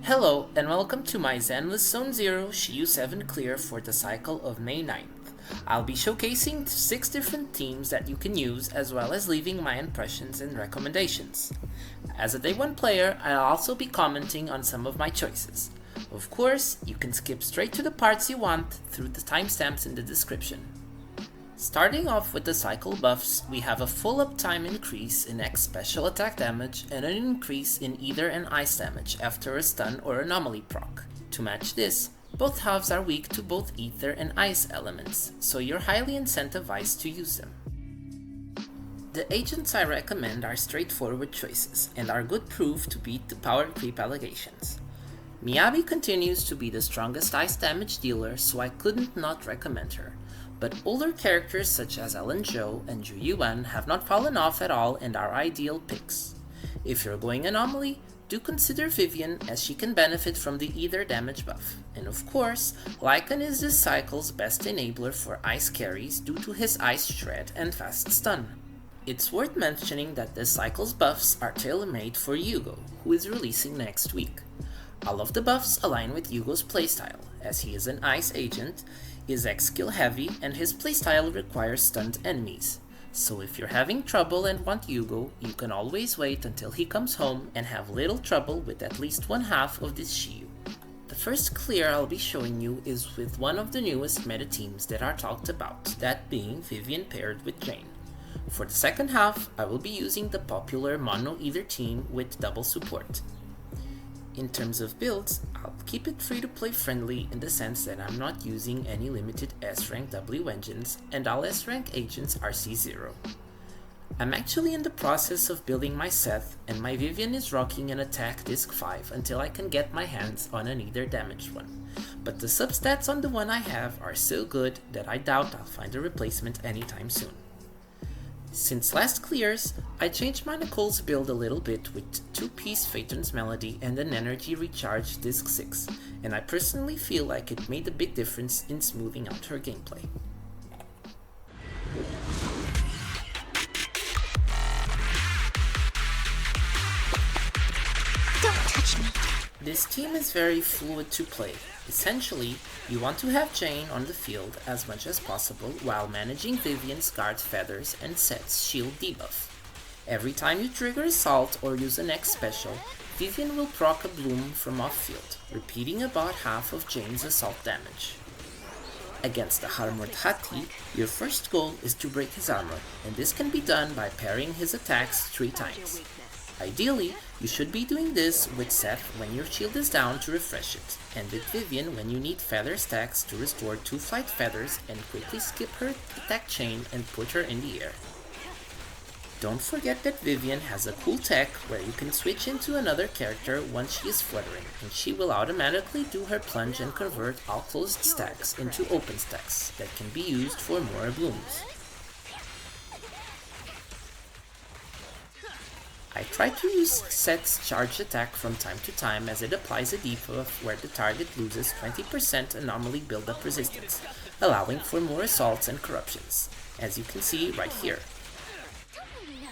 Hello and welcome to my Zenless Zone Zero Shiyu 7 clear for the cycle of May 9th. I'll be showcasing 6 different themes that you can use as well as leaving my impressions and recommendations. As a day 1 player, I'll also be commenting on some of my choices. Of course, you can skip straight to the parts you want through the timestamps in the description. Starting off with the cycle buffs, we have a full uptime increase in X special attack damage and an increase in either an ice damage after a stun or anomaly proc. To match this, both halves are weak to both ether and ice elements, so you're highly incentivized to use them. The agents I recommend are straightforward choices and are good proof to beat the power creep allegations. Miyabi continues to be the strongest ice damage dealer, so I couldn't not recommend her. But older characters such as Zhou and ZhuYuan have not fallen off at all and are ideal picks. If you're going anomaly, do consider Vivian as she can benefit from the ether damage buff. And of course, VonLycaon is this cycle's best enabler for ice carries due to his ice shred and fast stun. It's worth mentioning that this cycle's buffs are tailor-made for Yugo, who is releasing next week. All of the buffs align with Yugo's playstyle, as he is an ice agent, is X skill heavy, and his playstyle requires stunned enemies. So if you're having trouble and want Yugo, you can always wait until he comes home and have little trouble with at least one half of this Shiyu. The first clear I'll be showing you is with one of the newest meta teams that are talked about, that being Vivian paired with Jane. For the second half, I will be using the popular mono ether team with double support. In terms of builds, I'll keep it free to play friendly in the sense that I'm not using any limited S-rank W engines and all S-rank agents are C0. I'm actually in the process of building my Seth and my Vivian is rocking an attack disc 5 until I can get my hands on an ether damaged one. But the substats on the one I have are so good that I doubt I'll find a replacement anytime soon. Since last clears, I changed my Nicole's build a little bit with 2-piece Phaeton's Melody and an Energy Recharge Disc 6, and I personally feel like it made a big difference in smoothing out her gameplay. Don't touch me! This team is very fluid to play. Essentially, you want to have Jane on the field as much as possible while managing Vivian's guard feathers and Seth's shield debuff. Every time you trigger Assault or use an X special, Vivian will proc a bloom from off-field, repeating about half of Jane's assault damage. Against the Armored Hati, your first goal is to break his armor, and this can be done by parrying his attacks 3 times. Ideally, you should be doing this with Seth when your shield is down to refresh it, and with Vivian when you need feather stacks to restore 2 flight feathers and quickly skip her attack chain and put her in the air. Don't forget that Vivian has a cool tech where you can switch into another character once she is fluttering, and she will automatically do her plunge and convert all closed stacks into open stacks that can be used for more blooms. I try to use Seth's charge attack from time to time as it applies a debuff where the target loses 20% anomaly buildup resistance, allowing for more assaults and corruptions, as you can see right here.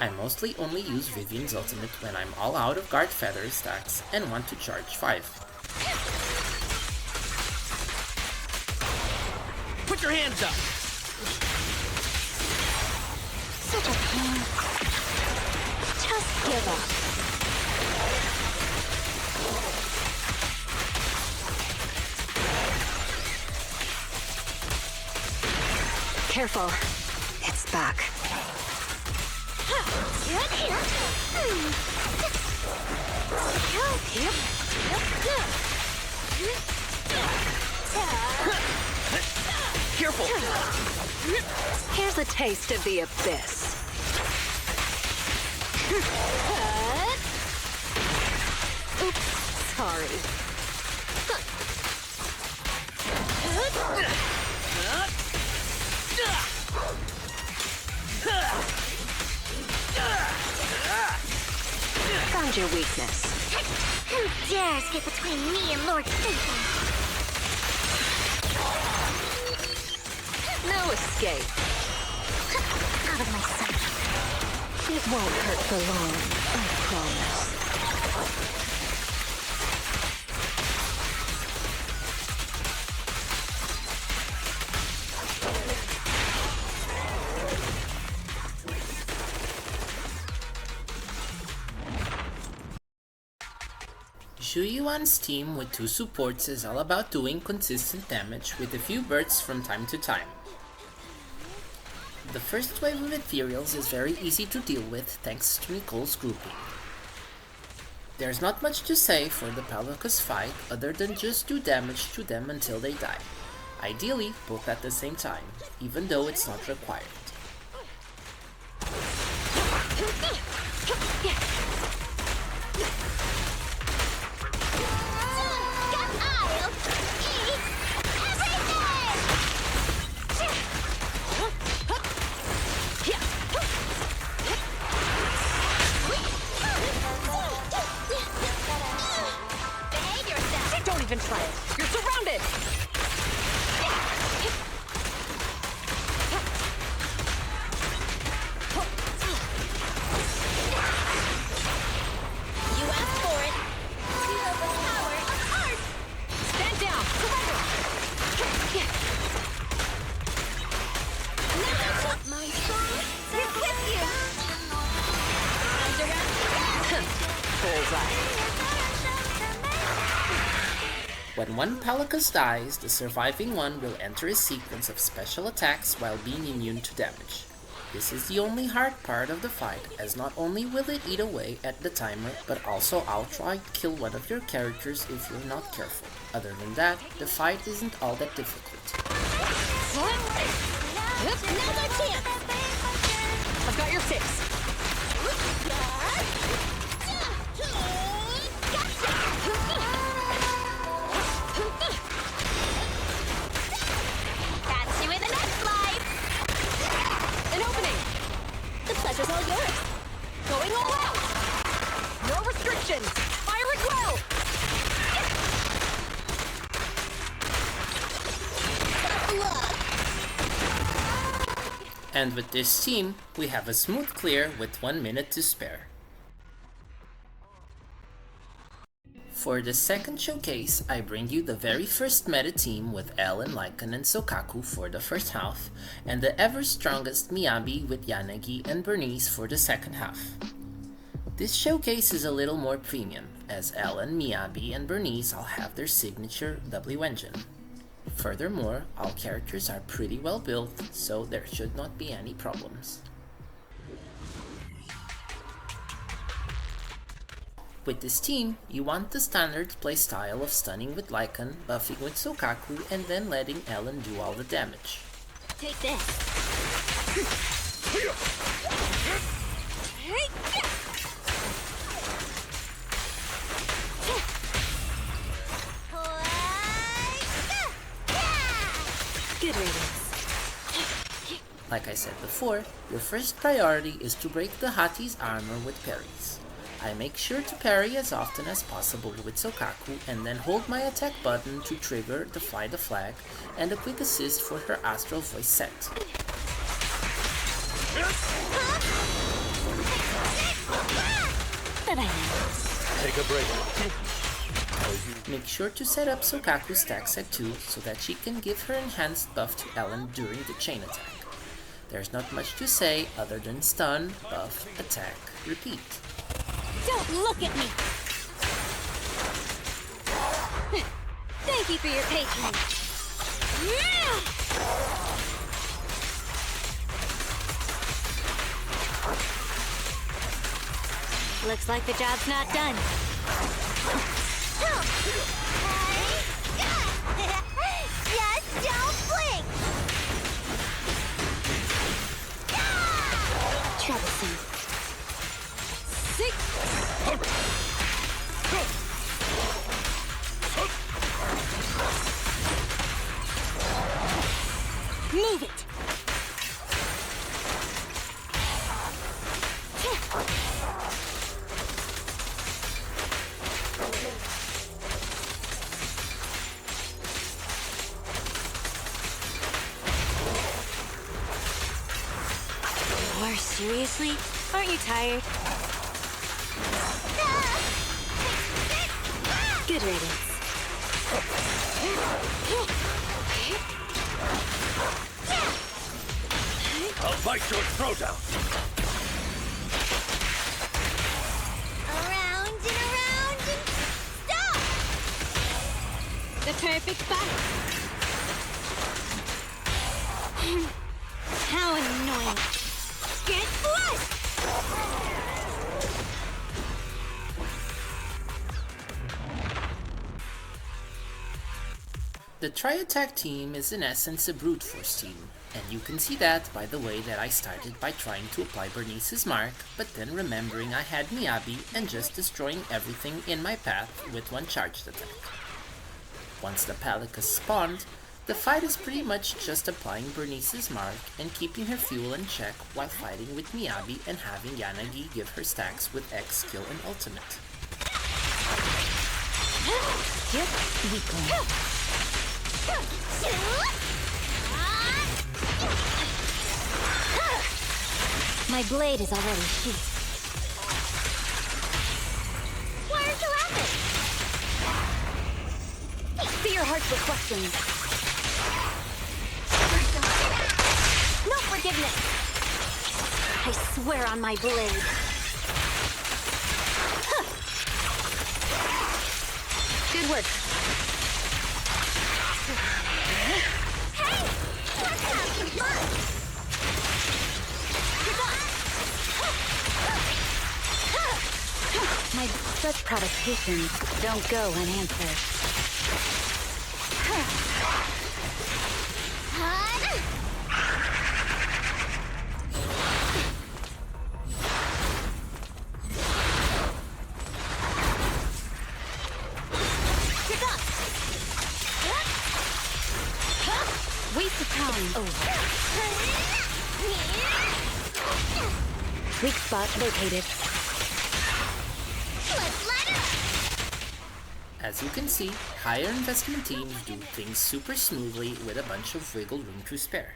I mostly only use Vivian's ultimate when I'm all out of guard feather stacks and want to charge 5. Put your hands up! Such a pain. Just give up. Careful. It's back. Careful! Here's a taste of the abyss. Oops, sorry. Found your weakness. Who dares get between me and Lord Satan? No escape. Out of my sight. It won't hurt for long, I promise. ZhuYuan's team with 2 supports is all about doing consistent damage with a few bursts from time to time. The first wave of ethereals is very easy to deal with thanks to Nicole's grouping. There's not much to say for the Palaka's fight other than just do damage to them until they die. Ideally, both at the same time, even though it's not required. Don't even try it. You're surrounded. You asked for it. Feel the power of art. Stand down. Surrender. My soul is with you. Bullseye. When one Palakas dies, the surviving one will enter a sequence of special attacks while being immune to damage. This is the only hard part of the fight, as not only will it eat away at the timer, but also outright kill one of your characters if you're not careful. Other than that, the fight isn't all that difficult. Another chance. I've got your 6. Catch you in the next life. An opening. The pleasure's all yours. Going all out. No restrictions. Fire at will. And with this team, we have a smooth clear with 1 minute to spare. For the second showcase, I bring you the very first meta team with VonLycaon and Soukaku for the first half, and the ever strongest Miyabi with Yanagi and Burnice for the second half. This showcase is a little more premium, as Miyabi, and Burnice all have their signature W engine. Furthermore, all characters are pretty well built, so there should not be any problems. With this team, you want the standard playstyle of stunning with Lycaon, buffing with Soukaku, and then letting Ellen do all the damage. Take this. Good riddance. Like I said before, your first priority is to break the Hati's armor with parries. I make sure to parry as often as possible with Soukaku and then hold my attack button to trigger the Fly the Flag and a quick assist for her Astral Voice set. Take a break. Make sure to set up Soukaku's stacks at 2 so that she can give her enhanced buff to Ellen during the chain attack. There's not much to say other than stun, buff, attack, repeat. Don't look at me. Thank you for your patronage. Looks like the job's not done. Just don't blink. Troublesome. Move it. Or seriously? Aren't you tired? Good riddance. I'll bite your throat out. Around and stop! The perfect fight. How annoying. Get flushed! The Tri-Attack team is in essence a brute force team, and you can see that by the way that I started by trying to apply Burnice's mark, but then remembering I had Miyabi and just destroying everything in my path with one charged attack. Once the Palicus spawned, the fight is pretty much just applying Burnice's mark and keeping her fuel in check while fighting with Miyabi and having Yanagi give her stacks with X skill and ultimate. My blade is already sheathed. Why aren't you laughing? Fear hearts with questions. No forgiveness. I swear on my blade. Good work. Hey! Let's have some fun! My such protestations don't go unanswered. Waste of time over. Weak spot located. As you can see, higher investment teams do things super smoothly with a bunch of wiggle room to spare.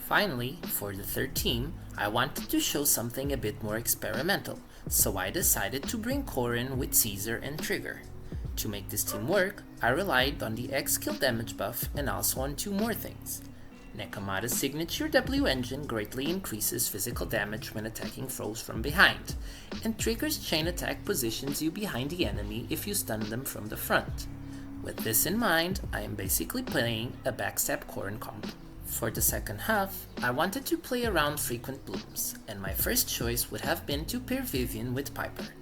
Finally, for the third team, I wanted to show something a bit more experimental, so I decided to bring Corin with Caesar and Trigger. To make this team work, I relied on the X skill damage buff and also on two more things. Nekomata's signature W engine greatly increases physical damage when attacking foes from behind, and Trigger's chain attack positions you behind the enemy if you stun them from the front. With this in mind, I am basically playing a backstab Corin comp. For the second half, I wanted to play around frequent blooms, and my first choice would have been to pair Vivian with Piper.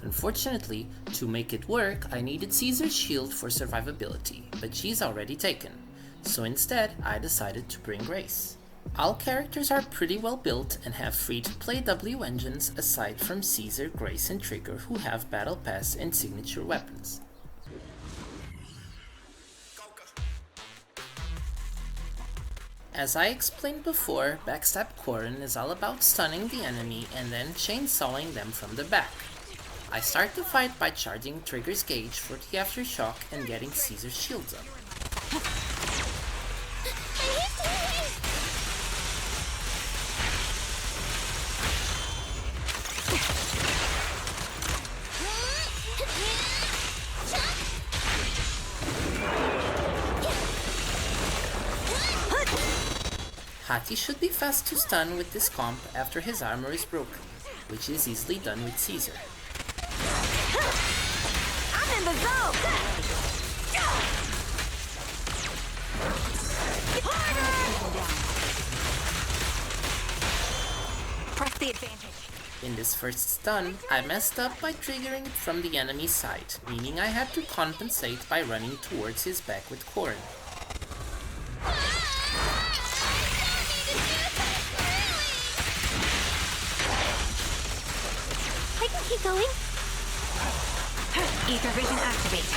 Unfortunately, to make it work, I needed Caesar's shield for survivability, but she's already taken. So instead, I decided to bring Grace. All characters are pretty well built and have free-to-play W engines aside from Caesar, Grace, and Trigger who have Battle Pass and signature weapons. As I explained before, backstab Corin is all about stunning the enemy and then chainsawing them from the back. I start the fight by charging Trigger's gauge for the aftershock and getting Caesar's shields up. Hati should be fast to stun with this comp after his armor is broken, which is easily done with Caesar. I'm in the zone! Press the advantage. In this first stun, I messed up by triggering it from the enemy's side, meaning I had to compensate by running towards his back with Corin. I can keep going. Ether vision activate.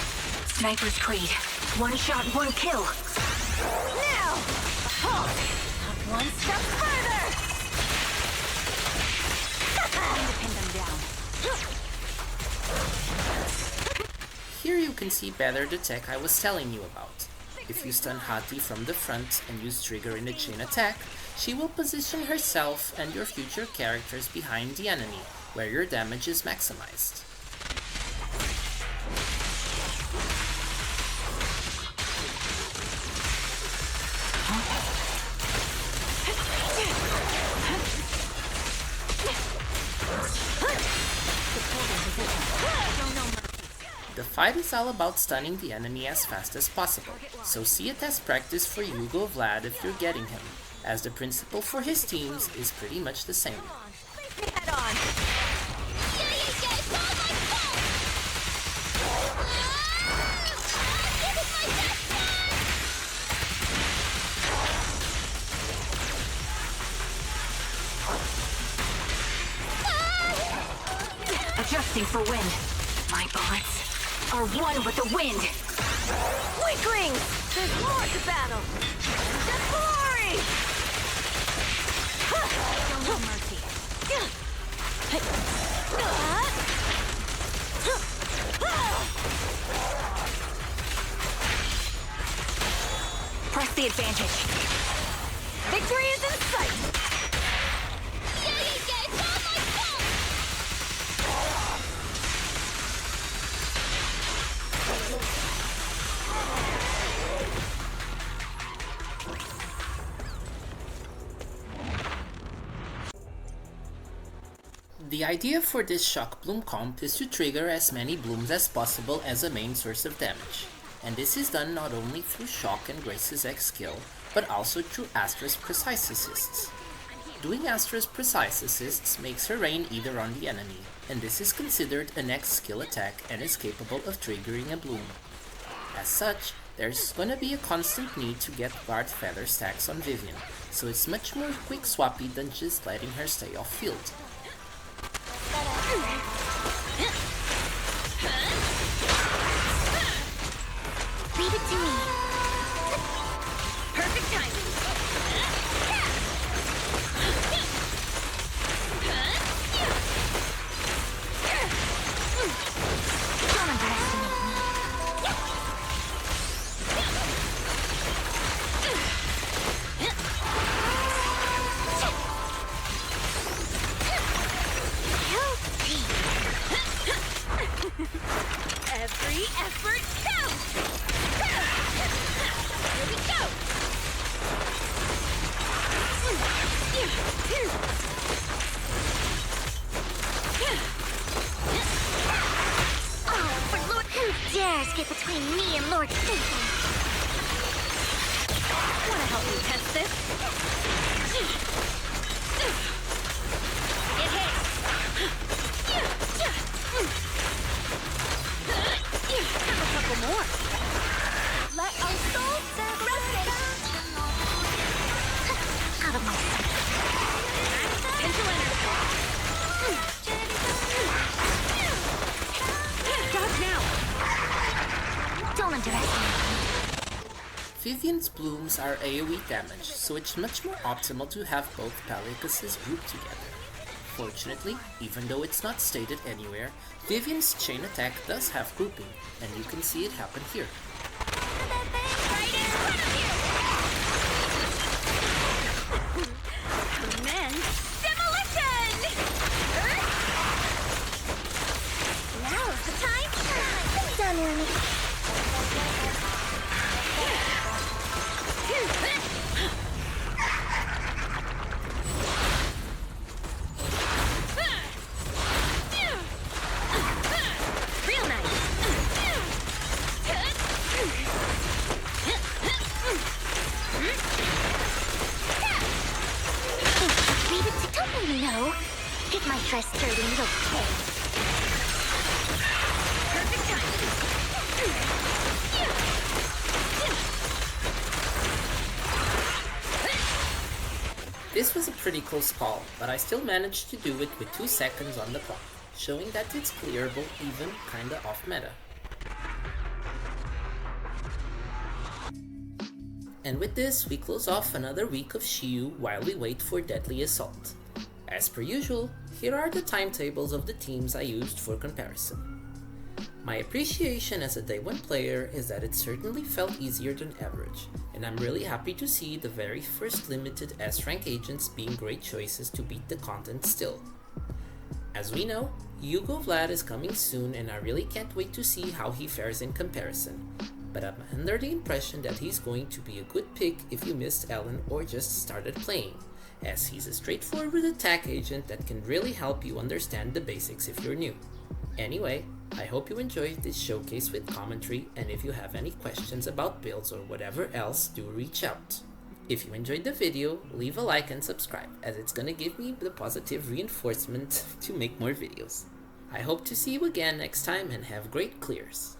Sniper's creed. One shot, one kill. Now! Halt! One step further! Time to pin them down. Here you can see better the tech I was telling you about. If you stun Hati from the front and use Trigger in a chain attack, she will position herself and your future characters behind the enemy, where your damage is maximized. The fight is all about stunning the enemy as fast as possible, so see it as practice for Yugo Vlad if you're getting him, as the principle for his teams is pretty much the same. Head on. Adjusting for wind. My bullets are one with the wind. Weaklings! There's more to battle. The glory! No mercy. Press the advantage. Victory is in sight! The idea for this Shock Bloom comp is to trigger as many blooms as possible as a main source of damage, and this is done not only through Shock and Grace's X skill, but also through Astra's Precise Assists. Doing Astra's Precise Assists makes her rain either on the enemy, and this is considered an X skill attack and is capable of triggering a bloom. As such, there's gonna be a constant need to get guard feather stacks on Vivian, so it's much more quick swappy than just letting her stay off field. Leave it to me. Perfect timing. Don't underestimate me. Every effort counts! Here we go! Oh, for Lord, who dares get between me and Lord Satan? Wanna help me test this? It hits! Have a couple more. Let our souls rest it. Out of my sight. Into energy. Dodge now. Don't underestimate me. Vivian's blooms are AoE damage, so it's much more optimal to have both Palicases grouped together. Fortunately, even though it's not stated anywhere, Vivian's chain attack does have grouping, and you can see it happen here. Right in front of you! Immense demolition! Now's the time. Done, Ernie. Real nice! Leave it to don't you know? Hit my dress dirty and it'll pay. Perfect time! This was a pretty close call, but I still managed to do it with 2 seconds on the clock, showing that it's clearable even kinda off meta. And with this, we close off another week of Shiyu while we wait for Deadly Assault. As per usual, here are the timetables of the teams I used for comparison. My appreciation as a Day 1 player is that it certainly felt easier than average, and I'm really happy to see the very first limited S-rank agents being great choices to beat the content still. As we know, Yugo Vlad is coming soon and I really can't wait to see how he fares in comparison, but I'm under the impression that he's going to be a good pick if you missed Ellen or just started playing, as he's a straightforward attack agent that can really help you understand the basics if you're new. Anyway, I hope you enjoyed this showcase with commentary, and if you have any questions about builds or whatever else, do reach out. If you enjoyed the video, leave a like and subscribe, as it's gonna give me the positive reinforcement to make more videos. I hope to see you again next time and have great clears.